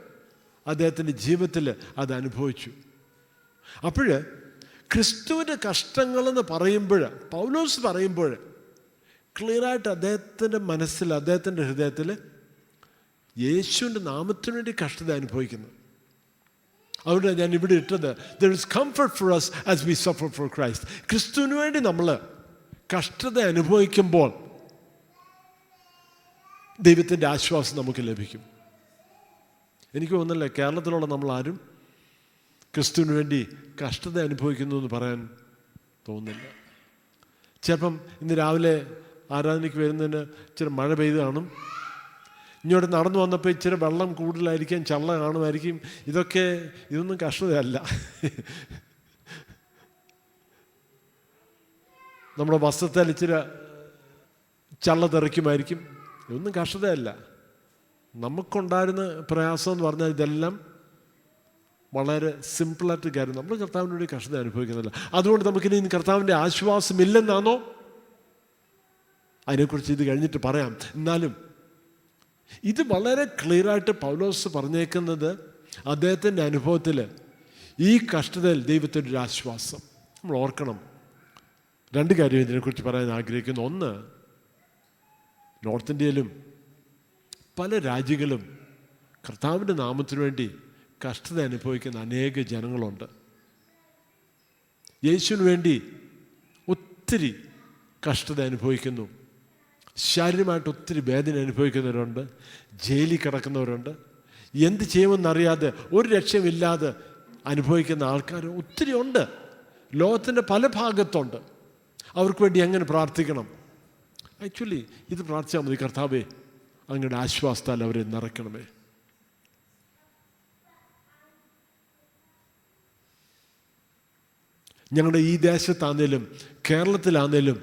അദ്ദേഹത്തിൻ്റെ ജീവിതത്തിൽ അത് അനുഭവിച്ചു. അപ്പോൾ ക്രിസ്തുവിൻ്റെ കഷ്ടങ്ങളെന്ന് പറയുമ്പോൾ, പൗലോസ് പറയുമ്പോൾ ക്ലിയറായിട്ട് അദ്ദേഹത്തിൻ്റെ മനസ്സിൽ, അദ്ദേഹത്തിൻ്റെ ഹൃദയത്തിൽ യേശുവിൻ്റെ നാമത്തിനു വേണ്ടി കഷ്ടത അനുഭവിക്കുന്നു. അതുകൊണ്ട് ഞാൻ ഇവിടെ ഇട്ടത്, there is comfort for us as we suffer for Christ. ക്രിസ്തുവിന് വേണ്ടി നമ്മൾ കഷ്ടത അനുഭവിക്കുമ്പോൾ ദൈവത്തിൻ്റെ ആശ്വാസം നമുക്ക് ലഭിക്കും. എനിക്ക് തോന്നുന്നില്ല കേരളത്തിലുള്ള നമ്മളാരും ക്രിസ്തുവിന് വേണ്ടി കഷ്ടത അനുഭവിക്കുന്നു എന്ന് പറയാൻ തോന്നുന്നില്ല. ചിലപ്പം ഇന്ന് രാവിലെ ആരാധനയ്ക്ക് വരുന്നതിന് ഇച്ചിരി മഴ പെയ്ത് കാണും, ഇങ്ങോട്ട് നടന്നു വന്നപ്പോൾ ഇച്ചിരി വെള്ളം കൂടുതലായിരിക്കും, ചള്ള കാണുമായിരിക്കും. ഇതൊന്നും കഷ്ടതയല്ല. നമ്മുടെ വസ്ത്രത്തിൽ ഇച്ചിരി ചള്ള തെറിക്കുമായിരിക്കും. ഇതൊന്നും കഷ്ടതയല്ല. നമുക്കുണ്ടായിരുന്ന പ്രയാസം എന്ന് പറഞ്ഞാൽ ഇതെല്ലാം വളരെ സിമ്പിളായിട്ട് കാര്യം. നമ്മൾ കർത്താവിന് വേണ്ടി കഷ്ടത അനുഭവിക്കുന്നില്ല. അതുകൊണ്ട് നമുക്കിനി കർത്താവിൻ്റെ ആശ്വാസമില്ലെന്നാണോ? അതിനെക്കുറിച്ച് ഇത് കഴിഞ്ഞിട്ട് പറയാം. എന്നാലും ഇത് വളരെ ക്ലിയറായിട്ട് പൗലോസ് പറഞ്ഞേക്കുന്നത് അദ്ദേഹത്തിൻ്റെ അനുഭവത്തിൽ ഈ കഷ്ടതയിൽ ദൈവത്തിൻ്റെ ഒരു ആശ്വാസം. നമ്മൾ ഓർക്കണം, 2 കാര്യം ഇതിനെക്കുറിച്ച് പറയാൻ ആഗ്രഹിക്കുന്നു. ഒന്ന്, നോർത്ത് ഇന്ത്യയിലും പല രാജ്യങ്ങളും കർത്താവിൻ്റെ നാമത്തിനു വേണ്ടി കഷ്ടത അനുഭവിക്കുന്ന അനേക ജനങ്ങളുണ്ട്. യേശുവിന് വേണ്ടി ഒത്തിരി കഷ്ടത അനുഭവിക്കുന്നു, ശാരീരികമായിട്ട് ഒത്തിരി വേദന അനുഭവിക്കുന്നവരുണ്ട്, ജയിലിൽ കിടക്കുന്നവരുണ്ട്, എന്ത് ചെയ്യുമെന്നറിയാതെ ഒരു രക്ഷയുമില്ലാതെ അനുഭവിക്കുന്ന ആൾക്കാർ ഒത്തിരി ഉണ്ട്. ലോകത്തിൻ്റെ പല ഭാഗത്തുണ്ട്. അവർക്ക് വേണ്ടി എങ്ങനെ പ്രാർത്ഥിക്കണം? ആക്ച്വലി ഇത് പ്രാർത്ഥിച്ചാൽ മതി, കർത്താവേ അങ്ങയുടെ ആശ്വാസത്താൽ അവരെ നിറയ്ക്കണമേ. ഞങ്ങളുടെ ഈ ദേശത്താന്നേലും കേരളത്തിലാന്നേലും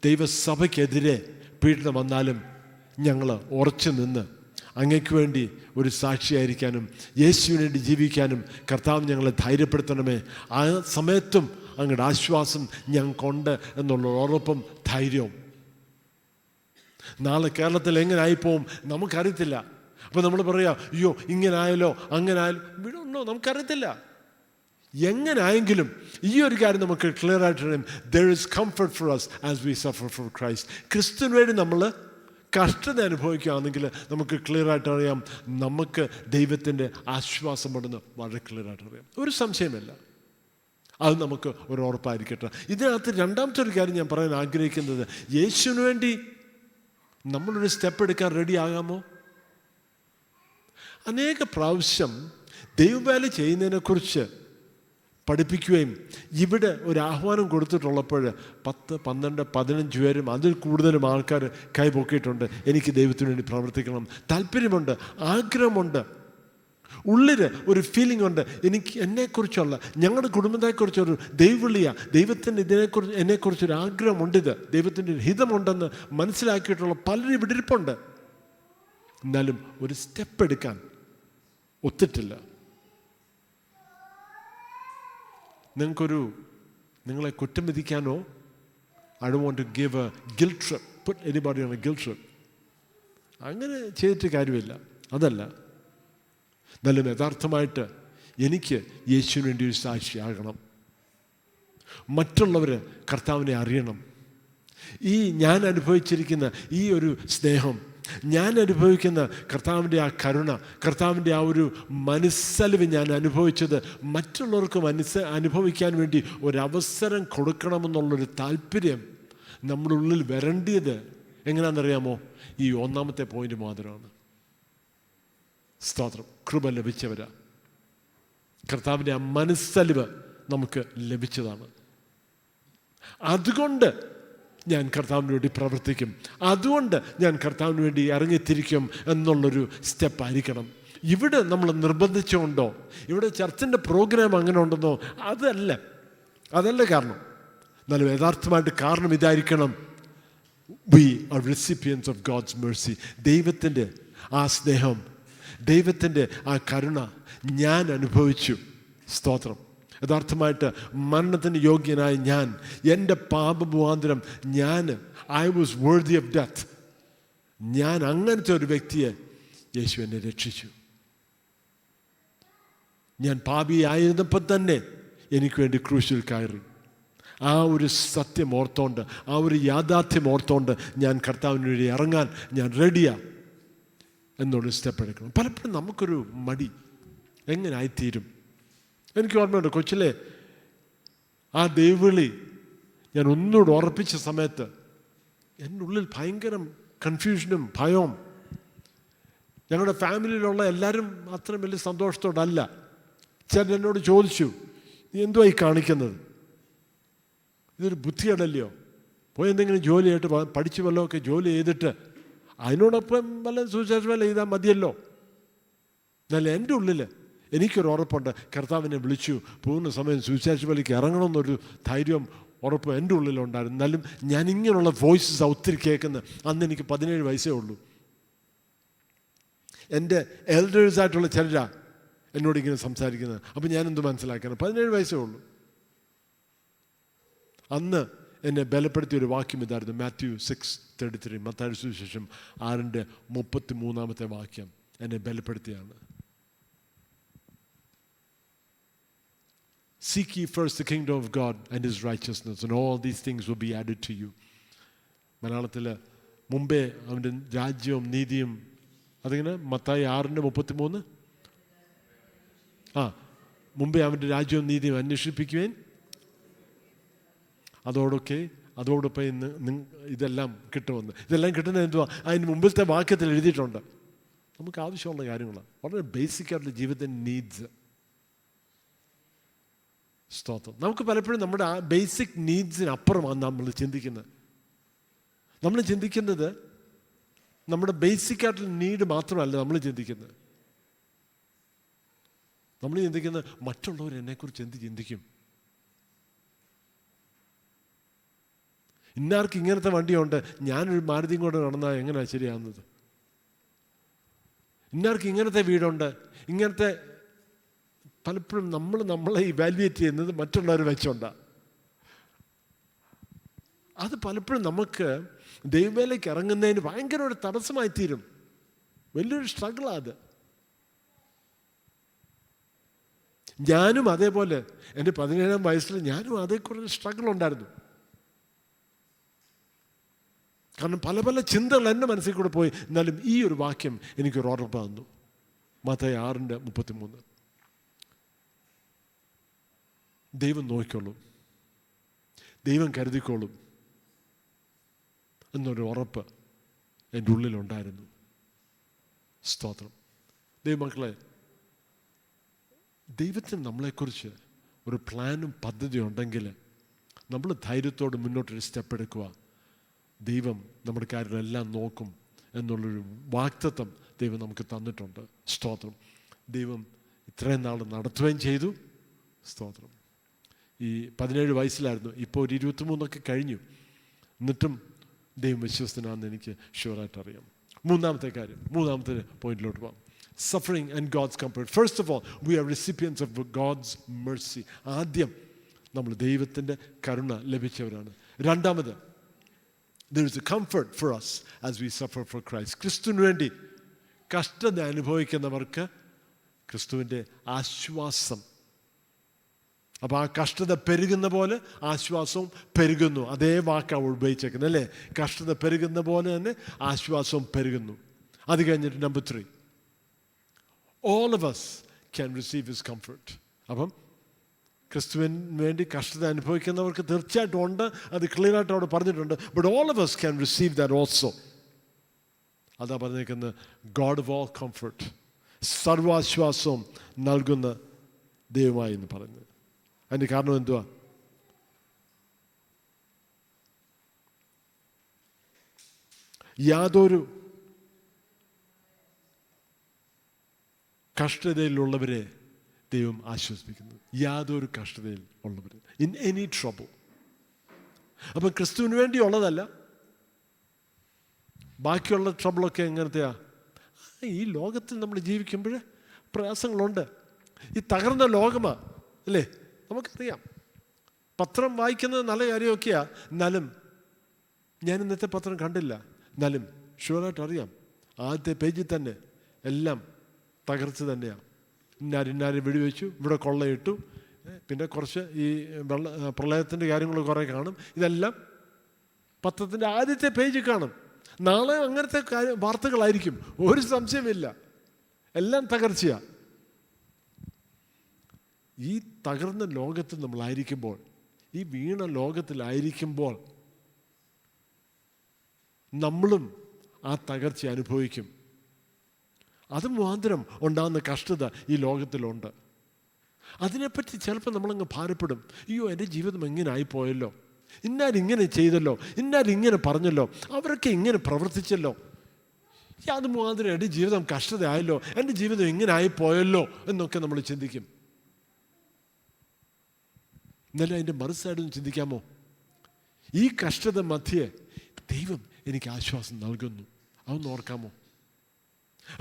ദൈവസഭയ്ക്കെതിരെ പീഡനം വന്നാലും ഞങ്ങൾ ഉറച്ചു നിന്ന് അങ്ങയ്ക്ക് വേണ്ടി ഒരു സാക്ഷിയായിരിക്കാനും യേശുവിന് വേണ്ടി ജീവിക്കാനും കർത്താവ് ഞങ്ങളെ ധൈര്യപ്പെടുത്തണമേ. ആ സമയത്തും അങ്ങയുടെ ആശ്വാസം ഞങ്ങൾക്കുണ്ട് എന്നുള്ള ഉറപ്പും ധൈര്യവും. നാളെ കേരളത്തിൽ എങ്ങനെ ആയിപ്പോവും നമുക്കറിയത്തില്ല. അപ്പോൾ നമ്മൾ പറയാം, അയ്യോ ഇങ്ങനെ ആയാലോ അങ്ങനെ ആയാലും വിടുന്നോ, നമുക്കറിയത്തില്ല. എങ്ങനായെങ്കിലും ഈ ഒരു കാര്യം നമുക്ക് ക്ലിയർ ആയിട്ട് അറിയാം, there is comfort for us as we suffer for Christ. ക്രിസ്തുവിന് വേണ്ടി നമ്മൾ കഷ്ടത അനുഭവിക്കുകയാണെങ്കിൽ നമുക്ക് ക്ലിയറായിട്ട് അറിയാം, നമുക്ക് ദൈവത്തിൻ്റെ ആശ്വാസമുണ്ടെന്ന് വളരെ ക്ലിയറായിട്ട് അറിയാം. ഒരു സംശയമില്ല. അത് നമുക്ക് ഒരു ഉറപ്പായിരിക്കട്ടെ. ഇതിനകത്ത് രണ്ടാമത്തെ ഒരു കാര്യം ഞാൻ പറയാൻ ആഗ്രഹിക്കുന്നത്, യേശുവിന് വേണ്ടി നമ്മളൊരു സ്റ്റെപ്പ് എടുക്കാൻ റെഡി ആകാമോ? അനേക പ്രാവശ്യം ദൈവവേല ചെയ്യുന്നതിനെക്കുറിച്ച് പഠിപ്പിക്കുകയും ഇവിടെ ഒരു ആഹ്വാനം കൊടുത്തിട്ടുള്ളപ്പോൾ 10, 12, 15 പേരും അതിൽ കൂടുതലും ആൾക്കാർ കൈപൊക്കിയിട്ടുണ്ട്. എനിക്ക് ദൈവത്തിന് വേണ്ടി പ്രവർത്തിക്കണം, താല്പര്യമുണ്ട്, ആഗ്രഹമുണ്ട്, ഉള്ളിൽ ഒരു ഫീലിംഗ് ഉണ്ട്. എനിക്ക് എന്നെക്കുറിച്ചുള്ള, ഞങ്ങളുടെ കുടുംബത്തെക്കുറിച്ചൊരു ദൈവവിളിയാണ്, ദൈവത്തിൻ്റെ ഇതിനെക്കുറിച്ച് എന്നെക്കുറിച്ചൊരു ആഗ്രഹമുണ്ടിത്, ദൈവത്തിൻ്റെ ഒരു ഹിതമുണ്ടെന്ന് മനസ്സിലാക്കിയിട്ടുള്ള പലരും ഇവിടെ ഇരിപ്പുണ്ട്. എന്നാലും ഒരു സ്റ്റെപ്പ് എടുക്കാൻ ഒത്തിട്ടില്ല. നിങ്ങളെ കുറ്റം വിധിക്കാനോ, I don't want to give a guilt trip, put anybody on a guilt trip, അങ്ങനെ ചെയ്തിട്ട് കാര്യമില്ല. അതല്ല, എന്നാലും യഥാർത്ഥമായിട്ട് എനിക്ക് യേശുവിന് വേണ്ടി ഒരു സാക്ഷിയാകണം. മറ്റുള്ളവർ കർത്താവിനെ അറിയണം. ഈ ഞാൻ അനുഭവിച്ചിരിക്കുന്ന ഈ ഒരു സ്നേഹം, ഞാൻ അനുഭവിക്കുന്ന കർത്താവിൻ്റെ ആ കരുണ, കർത്താവിൻ്റെ ആ ഒരു മനസ്സലിവ് ഞാൻ അനുഭവിച്ചത് മറ്റുള്ളവർക്ക് അനുഭവിക്കാൻ വേണ്ടി ഒരവസരം കൊടുക്കണമെന്നുള്ളൊരു താല്പര്യം നമ്മുടെ ഉള്ളിൽ വരേണ്ടത് എങ്ങനെയാണെന്നറിയാമോ? ഈ ഒന്നാമത്തെ പോയിന്റ് മാത്രമാണ്. സ്തോത്രം. കൃപ ലഭിച്ചവരാ. കർത്താവിൻ്റെ ആ മനസ്സലിവ് നമുക്ക് ലഭിച്ചതാണ്. അതുകൊണ്ട് ഞാൻ കർത്താവിന് വേണ്ടി പ്രവർത്തിക്കും, അതുകൊണ്ട് ഞാൻ കർത്താവിന് വേണ്ടി ഇറങ്ങിത്തിരിക്കും എന്നുള്ളൊരു സ്റ്റെപ്പായിരിക്കണം. ഇവിടെ നമ്മൾ നിർബന്ധിച്ചുകൊണ്ടോ, ഇവിടെ ചർച്ചിൻ്റെ പ്രോഗ്രാം അങ്ങനെ ഉണ്ടെന്നോ അതല്ല കാരണം. എന്നാലും യഥാർത്ഥമായിട്ട് കാരണം ഇതായിരിക്കണം, we are recipients of God's mercy. ദൈവത്തിൻ്റെ ആ സ്നേഹം, ദൈവത്തിൻ്റെ ആ കരുണ ഞാൻ അനുഭവിച്ചു. സ്തോത്രം. യഥാർത്ഥമായിട്ട് മരണത്തിന് യോഗ്യനായ ഞാൻ, എൻ്റെ പാപമുഖാന്തരം I was worthy of death. ഞാൻ അങ്ങനത്തെ ഒരു വ്യക്തിയെ യേശു എന്നെ രക്ഷിച്ചു. ഞാൻ പാപിയായിരുന്നപ്പോൾ തന്നെ എനിക്ക് വേണ്ടി ക്രൂശിൽ കയറി. ആ ഒരു സത്യം ഓർത്തോണ്ട്, ആ ഒരു യാഥാർത്ഥ്യം ഓർത്തോണ്ട് ഞാൻ കർത്താവിന് വേണ്ടി ഇറങ്ങാൻ ഞാൻ റെഡിയാണ് എന്നൊരു സ്റ്റെപ്പ് എടുക്കണം. പലപ്പോഴും നമുക്കൊരു മടി, എങ്ങനെ ആയിത്തീരും. എനിക്ക് ഓർമ്മയുണ്ട്, കൊച്ചിലെ ആ ദൈവവിളി ഞാൻ ഒന്നുകൂടെ ഉറപ്പിച്ച സമയത്ത് എൻ്റെ ഉള്ളിൽ ഭയങ്കര കൺഫ്യൂഷനും ഭയവും. ഞങ്ങളുടെ ഫാമിലിയിലുള്ള എല്ലാവരും അത്രയും വലിയ സന്തോഷത്തോടല്ല. ചിലർ എന്നോട് ചോദിച്ചു, നീ എന്തുവാ ഈ കാണിക്കുന്നത്? ഇതൊരു ബുദ്ധികേടല്ലയോ? പോയി എന്തെങ്കിലും ജോലിയായിട്ട് പഠിച്ചു വല്ലതൊക്കെ ജോലി ചെയ്തിട്ട് അതിനോടൊപ്പം വല്ല സുവിശേഷ വേല ചെയ്താൽ മതിയല്ലോ. എന്നല്ല, എൻ്റെ ഉള്ളിൽ എനിക്കൊരു ഉറപ്പുണ്ട്, കർത്താവിനെ വിളിച്ചു പൂർണ്ണ സമയം സുവിശേഷ വേലയ്ക്ക് ഇറങ്ങണമെന്നൊരു ധൈര്യം, ഉറപ്പ് എൻ്റെ ഉള്ളിലുണ്ടായിരുന്നു. എന്നാലും ഞാൻ ഇങ്ങനെയുള്ള വോയിസസ് ഒത്തിരി കേൾക്കുന്നത്. അന്ന് എനിക്ക് 17 വയസ്സേ ഉള്ളൂ. എൻ്റെ എൽഡേഴ്സായിട്ടുള്ള ചിലരാ എന്നോട് ഇങ്ങനെ സംസാരിക്കുന്നത്. അപ്പം ഞാനെന്ത് മനസ്സിലാക്കണം? 17 വയസ്സേ ഉള്ളൂ. അന്ന് എന്നെ ബലപ്പെടുത്തിയൊരു വാക്യം ഇതായിരുന്നു, മാത്യു 6:33, മത്തായിയുടെ സുവിശേഷം 6:33 വാക്യം എന്നെ ബലപ്പെടുത്തിയാണ്. Seek ye first the kingdom of God and his righteousness, and all these things will be added to you. മലയാളത്തിൽ മുമ്പേ അവൻ്റെ രാജ്യവും നീതിയും, അതിങ്ങനെ മത്തായി 6:33, മുമ്പേ അവൻ്റെ രാജ്യവും നീതിയും അന്വേഷിപ്പിക്കുവാൻ, അതോടൊപ്പം ഇന്ന് ഇതെല്ലാം കിട്ടുമെന്ന്. ഇതെല്ലാം കിട്ടുന്നത് എന്തുവാ? അതിന് മുമ്പിലത്തെ വാക്യത്തിൽ എഴുതിയിട്ടുണ്ട്. നമുക്ക് ആവശ്യമുള്ള കാര്യങ്ങളാണ്, വളരെ ബേസിക്കായിട്ടുള്ള ജീവിതത്തിൻ്റെ നീഡ്സ്. സ്തോത്രം. നമുക്ക് പലപ്പോഴും നമ്മുടെ ആ ബേസിക് നീഡ്സിന് അപ്പുറമാണ് നമ്മൾ ചിന്തിക്കുന്നത്. നമ്മൾ ചിന്തിക്കുന്നത് നമ്മുടെ ബേസിക്കായിട്ടുള്ള നീഡ് മാത്രമല്ല നമ്മൾ ചിന്തിക്കുന്നത്. നമ്മൾ ചിന്തിക്കുന്നത് മറ്റുള്ളവർ എന്നെക്കുറിച്ച് എന്ത് ചിന്തിക്കും, ഇന്നാർക്ക് ഇങ്ങനത്തെ വണ്ടിയുണ്ട്, ഞാനൊരു മാരുതിയും കൊണ്ട് നടന്നാൽ എങ്ങനെയാണ് ശരിയാവുന്നത്, ഇന്നാർക്ക് ഇങ്ങനത്തെ വീടുണ്ട്, ഇങ്ങനത്തെ. പലപ്പോഴും നമ്മളെ ഇവാലുവേറ്റ് ചെയ്യുന്നത് മറ്റുള്ളവർ വെച്ചോണ്ടാണ്. അത് പലപ്പോഴും നമുക്ക് ദൈവവേലയ്ക്ക് ഇറങ്ങുന്നതിന് ഭയങ്കര ഒരു തടസ്സമായി തീരും. വലിയൊരു സ്ട്രഗിളാണ് അത്. ഞാനും അതേപോലെ എൻ്റെ 17-ാം വയസ്സിൽ ഞാനും അതേക്കുറിച്ച് സ്ട്രഗിൾ ഉണ്ടായിരുന്നു. കാരണം പല പല ചിന്തകൾ എൻ്റെ മനസ്സിൽ കൂടെ പോയി. എന്നാലും ഈ ഒരു വാക്യം എനിക്കൊരു ഉറപ്പ് തന്നു. മത്തായി 6:33. ദൈവം നോക്കിക്കോളും, ദൈവം കരുതിക്കോളും എന്നൊരു ഉറപ്പ് എൻ്റെ ഉള്ളിലുണ്ടായിരുന്നു. സ്തോത്രം. ദൈവമക്കളെ, ദൈവത്തിന് നമ്മളെക്കുറിച്ച് ഒരു പ്ലാനും പദ്ധതിയും ഉണ്ടെങ്കിൽ നമ്മൾ ധൈര്യത്തോട് മുന്നോട്ടൊരു സ്റ്റെപ്പ് എടുക്കുക. ദൈവം നമ്മുടെ കാര്യങ്ങളെല്ലാം നോക്കും എന്നുള്ളൊരു വാഗ്ദത്തം ദൈവം നമുക്ക് തന്നിട്ടുണ്ട്. സ്തോത്രം. ദൈവം ഇത്രയും നാൾ നടത്തുകയും ചെയ്തു. സ്തോത്രം. ഈ 17 വയസ്സിലായിരുന്നു, ഇപ്പോൾ ഒരു 23 കഴിഞ്ഞു. എന്നിട്ടും ദൈവം വിശ്വസ്തനാണെന്ന് എനിക്ക് ഷുവറായിട്ട് അറിയാം. മൂന്നാമത്തെ പോയിന്റിലോട്ട് പോകാം. Suffering and God's comfort. First of all, we are recipients of God's mercy. ആദ്യം നമ്മൾ ദൈവത്തിൻ്റെ കരുണ ലഭിച്ചവരാണ്. രണ്ടാമത്, there is a comfort for us as we suffer for Christ. ക്രിസ്തുവിന് വേണ്ടി കഷ്ടത അനുഭവിക്കുന്നവർക്ക് ക്രിസ്തുവിൻ്റെ ആശ്വാസം. അപ്പോൾ ആ കഷ്ടത പെരുകുന്ന പോലെ ആശ്വാസവും പെരുകുന്നു. അതേ വാക്കാണ് ഉപയോഗിച്ചേക്കുന്നത് അല്ലേ? കഷ്ടത പെരുകുന്ന പോലെ തന്നെ ആശ്വാസവും പെരുകുന്നു. അത് കഴിഞ്ഞിട്ട് number 3, all of us can receive his comfort. അപ്പം ക്രിസ്തുവിന് വേണ്ടി കഷ്ടത അനുഭവിക്കുന്നവർക്ക് തീർച്ചയായിട്ടും ഉണ്ട്. അത് ക്ലിയറായിട്ട് അവിടെ പറഞ്ഞിട്ടുണ്ട്. But all of us can receive that also. അതാ പറഞ്ഞേക്കുന്നത്, ഗോഡ് ഓഫ് ഓൾ കംഫർട്ട്, സർവാശ്വാസവും നൽകുന്ന ദൈവമായി എന്ന് പറയുന്നത്. അതിൻ്റെ കാരണം എന്തുവാ? യാതൊരു കഷ്ടതയിലുള്ളവരെ ദൈവം ആശ്വസിപ്പിക്കുന്നു. യാതൊരു കഷ്ടതയിൽ ഉള്ളവർ, ഇൻ എനി ട്രബിൾ. അപ്പം ക്രിസ്തുവിന് വേണ്ടിയുള്ളതല്ല. ബാക്കിയുള്ള ട്രബിളൊക്കെ എങ്ങനത്തെയാ? ഈ ലോകത്തിൽ നമ്മൾ ജീവിക്കുമ്പോൾ പ്രയാസങ്ങളുണ്ട്. ഈ തകർന്ന ലോകമാണ് അല്ലേ? നമുക്കറിയാം. പത്രം വായിക്കുന്നത് നല്ല കാര്യമൊക്കെയാണ്. എന്നാലും ഞാൻ ഇന്നത്തെ പത്രം കണ്ടില്ല. എന്നാലും ഷുവറായിട്ട് അറിയാം, ആദ്യത്തെ പേജിൽ തന്നെ എല്ലാം തകർച്ച തന്നെയാണ്. ഇന്നാരും വെടിവെച്ചു, ഇവിടെ കൊള്ളയിട്ടു, പിന്നെ കുറച്ച് ഈ പ്രളയത്തിൻ്റെ കാര്യങ്ങൾ കുറേ കാണും. ഇതെല്ലാം പത്രത്തിൻ്റെ ആദ്യത്തെ പേജിൽ കാണും. നാളെ അങ്ങനത്തെ വാർത്തകളായിരിക്കും, ഒരു സംശയമില്ല. എല്ലാം തകർച്ചയാണ്. ഈ തകർന്ന ലോകത്തിൽ നമ്മളായിരിക്കുമ്പോൾ, ഈ വീണ ലോകത്തിലായിരിക്കുമ്പോൾ നമ്മളും ആ തകർച്ച അനുഭവിക്കും. അത് മുഖാന്തരം ഉണ്ടാകുന്ന കഷ്ടത ഈ ലോകത്തിലുണ്ട്. അതിനെപ്പറ്റി ചിലപ്പോൾ നമ്മളങ്ങ് ഭാരപ്പെടും. അയ്യോ, എൻ്റെ ജീവിതം എങ്ങനെ ആയിപ്പോയല്ലോ, ഇന്നാരിങ്ങനെ ചെയ്തല്ലോ, ഇന്നാരിങ്ങനെ പറഞ്ഞല്ലോ, അവരൊക്കെ ഇങ്ങനെ പ്രവർത്തിച്ചല്ലോ, അത് മുഖാന്തരം എൻ്റെ ജീവിതം കഷ്ടതയായല്ലോ, എൻ്റെ ജീവിതം ഇങ്ങനെ ആയിപ്പോയല്ലോ എന്നൊക്കെ നമ്മൾ ചിന്തിക്കും. എന്നാലും അതിൻ്റെ മറു സൈഡിൽ നിന്ന് ചിന്തിക്കാമോ? ഈ കഷ്ടത മധ്യേ ദൈവം എനിക്ക് ആശ്വാസം നൽകുന്നു. അതൊന്ന് ഓർക്കാമോ?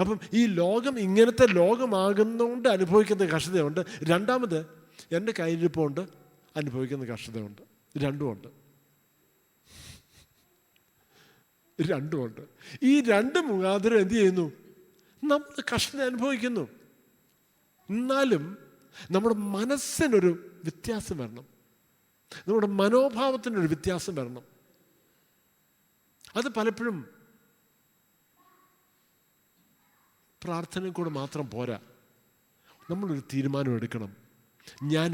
അപ്പം ഈ ലോകം ഇങ്ങനത്തെ ലോകമാകുന്നതുകൊണ്ട് അനുഭവിക്കുന്ന കഷ്ടതയുണ്ട്. രണ്ടാമത്, എൻ്റെ കയ്യിരിപ്പുണ്ട്, അനുഭവിക്കുന്ന കഷ്ടതയുണ്ട്. രണ്ടുമുണ്ട്. ഈ രണ്ട് മുഖാന്തരം എന്ത് ചെയ്യുന്നു? നമ്മൾ കഷ്ടത അനുഭവിക്കുന്നു. എന്നാലും നമ്മുടെ മനസ്സിനൊരു വ്യത്യാസം വരണം, നമ്മുടെ മനോഭാവത്തിനൊരു വ്യത്യാസം വരണം. അത് പലപ്പോഴും പ്രാർത്ഥനയിൽ കൂടെ മാത്രം പോരാ. നമ്മളൊരു തീരുമാനം എടുക്കണം. ഞാൻ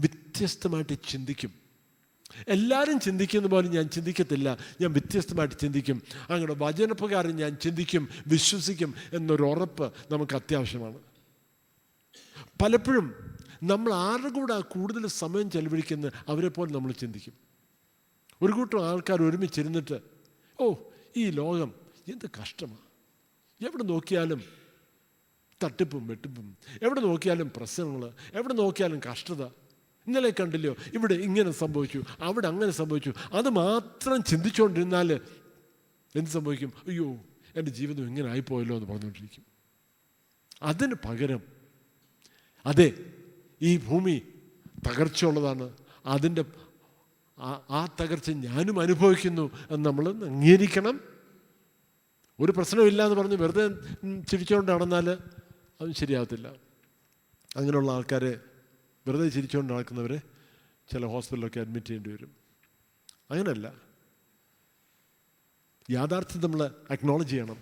വ്യത്യസ്തമായിട്ട് ചിന്തിക്കും. എല്ലാവരും ചിന്തിക്കുന്ന പോലെ ഞാൻ ചിന്തിക്കത്തില്ല, ഞാൻ വ്യത്യസ്തമായിട്ട് ചിന്തിക്കും. അങ്ങനെ വചനപ്രകാരം ഞാൻ ചിന്തിക്കും, വിശ്വസിക്കും എന്നൊരു ഉറപ്പ് നമുക്ക് അത്യാവശ്യമാണ്. പലപ്പോഴും നമ്മൾ ആരുടെ കൂടെ കൂടുതൽ സമയം ചെലവഴിക്കുന്നത് അവരെ പോലെ നമ്മൾ ചിന്തിക്കും. ഒരു കൂട്ടം ആൾക്കാർ ഒരുമിച്ചിരുന്നിട്ട്, ഓ ഈ ലോകം എന്ത് കഷ്ടമാണ്, എവിടെ നോക്കിയാലും തട്ടിപ്പും വെട്ടിപ്പും, എവിടെ നോക്കിയാലും പ്രശ്നങ്ങൾ, എവിടെ നോക്കിയാലും കഷ്ടത, ഇന്നലെ കണ്ടില്ലയോ ഇവിടെ ഇങ്ങനെ സംഭവിച്ചു, അവിടെ അങ്ങനെ സംഭവിച്ചു, അത് മാത്രം ചിന്തിച്ചുകൊണ്ടിരുന്നാൽ എന്ത് സംഭവിക്കും? അയ്യോ എൻ്റെ ജീവിതം ഇങ്ങനെ ആയിപ്പോയല്ലോ എന്ന് പറഞ്ഞുകൊണ്ടിരിക്കും. അതിന് പകരം, അതെ ഈ ഭൂമി തകർച്ചയുള്ളതാണ്, അതിൻ്റെ ആ തകർച്ച ഞാനും അനുഭവിക്കുന്നു എന്ന് നമ്മൾ അംഗീകരിക്കണം. ഒരു പ്രശ്നമില്ല എന്ന് പറഞ്ഞ് വെറുതെ ചിരിച്ചുകൊണ്ട് നടന്നാൽ അതും ശരിയാകത്തില്ല. അങ്ങനെയുള്ള ആൾക്കാരെ, വെറുതെ ചിരിച്ചുകൊണ്ട് നടക്കുന്നവരെ ചില ഹോസ്പിറ്റലിലൊക്കെ അഡ്മിറ്റ് ചെയ്യേണ്ടി വരും. അങ്ങനെയല്ല, യാഥാർത്ഥ്യം നമ്മൾ അക്നോളജ് ചെയ്യണം.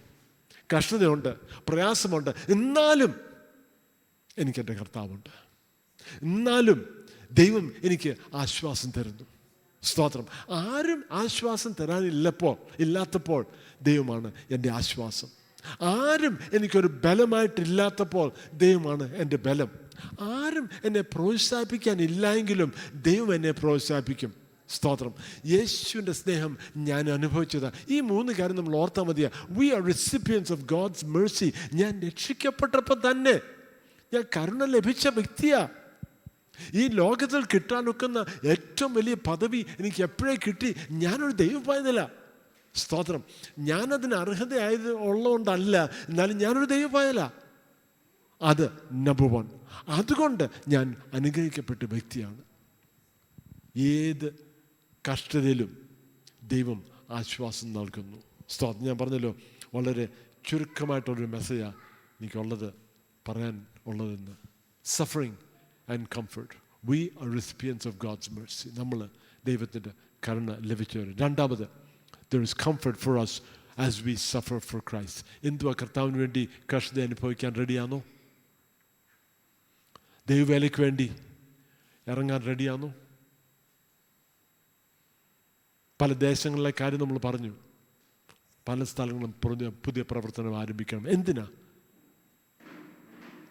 കഷ്ടതയുണ്ട്, പ്രയാസമുണ്ട്, എന്നാലും എനിക്കെൻ്റെ കർത്താവുണ്ട്, എന്നാലും ദൈവം എനിക്ക് ആശ്വാസം തരുന്നു. സ്തോത്രം. ആരും ആശ്വാസം ഇല്ലാത്തപ്പോൾ ദൈവമാണ് എൻ്റെ ആശ്വാസം. ആരും എനിക്കൊരു ബലമായിട്ടില്ലാത്തപ്പോൾ ദൈവമാണ് എൻ്റെ ബലം. ആരും എന്നെ പ്രോത്സാഹിപ്പിക്കാനില്ലെങ്കിലും ദൈവം എന്നെ പ്രോത്സാഹിപ്പിക്കും. സ്തോത്രം. യേശുവിൻ്റെ സ്നേഹം ഞാൻ അനുഭവിച്ചത്. ഈ 3 കാര്യം നമ്മൾ ഓർത്താൽ മതിയാ. We are recipients of God's mercy. ഞാൻ രക്ഷിക്കപ്പെട്ടപ്പോൾ തന്നെ ഞാൻ കരുണ ലഭിച്ച വ്യക്തിയാ. ഈ ലോകത്തിൽ കിട്ടാനൊക്കുന്ന ഏറ്റവും വലിയ പദവി എനിക്ക് എപ്പോഴേ കിട്ടി. ഞാനൊരു ദൈവപായതല്ല. സ്തോത്രം. ഞാനതിന് അർഹതയായത് ഉള്ളതുകൊണ്ടല്ല, എന്നാലും ഞാനൊരു ദൈവപായല. അത് നമ്പർ 1. അതുകൊണ്ട് ഞാൻ അനുഗ്രഹിക്കപ്പെട്ട വ്യക്തിയാണ്. ഏത് കഷ്ടതയിലും ദൈവം ആശ്വാസം നൽകുന്നു. സ്തോത്രം. ഞാൻ പറഞ്ഞല്ലോ, വളരെ ചുരുക്കമായിട്ടുള്ളൊരു മെസ്സേജാണ് എനിക്കുള്ളത്, പറയാൻ ഉള്ളതെന്ന്. Suffering and comfort. We are recipients of God's mercy. നമ്മൾ ദൈവത്തിൻ്റെ കരുണ ലഭിച്ചവർ. രണ്ടാമത്, there is comfort for us as we suffer for Christ. എന്തുവാ? കർത്താവിന് വേണ്ടി കഷ്ടത അനുഭവിക്കാൻ റെഡിയാണോ? ദൈവവേലയ്ക്ക് വേണ്ടി ഇറങ്ങാൻ റെഡിയാണോ? പല ദേശങ്ങളിലെ കാര്യം നമ്മൾ പറഞ്ഞു. പല സ്ഥലങ്ങളും പുതിയ പ്രവർത്തനം ആരംഭിക്കണം. എന്തിനാ?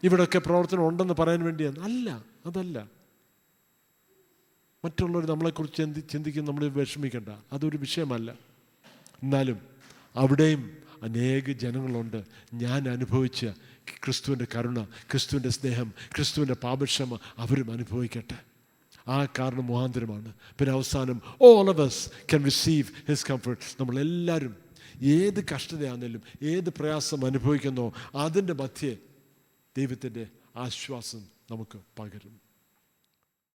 ഇവിടെയൊക്കെ പ്രവർത്തനം ഉണ്ടെന്ന് പറയാൻ വേണ്ടിയാണ്? അല്ല, അതല്ല. മറ്റുള്ളവർ നമ്മളെക്കുറിച്ച് ചിന്തിക്കുന്ന നമ്മൾ വിഷമിക്കണ്ട, അതൊരു വിഷയമല്ല. എന്നാലും അവിടെയും അനേക ജനങ്ങളുണ്ട് ഞാൻ അനുഭവിച്ച ക്രിസ്തുവിൻ്റെ കരുണ, ക്രിസ്തുവിൻ്റെ സ്നേഹം, ക്രിസ്തുവിൻ്റെ പാപക്ഷമ അവരും അനുഭവിക്കട്ടെ. ആ കാരണം മുഖാന്തരമാണ്. പിന്നെ അവസാനം all of us can receive his comfort. നമ്മളെല്ലാവരും ഏത് കഷ്ടതയാണെങ്കിലും ഏത് പ്രയാസം അനുഭവിക്കുന്നോ അതിൻ്റെ മധ്യേ ദൈവത്തിൻ്റെ ആശ്വാസം നമുക്ക് പകരും.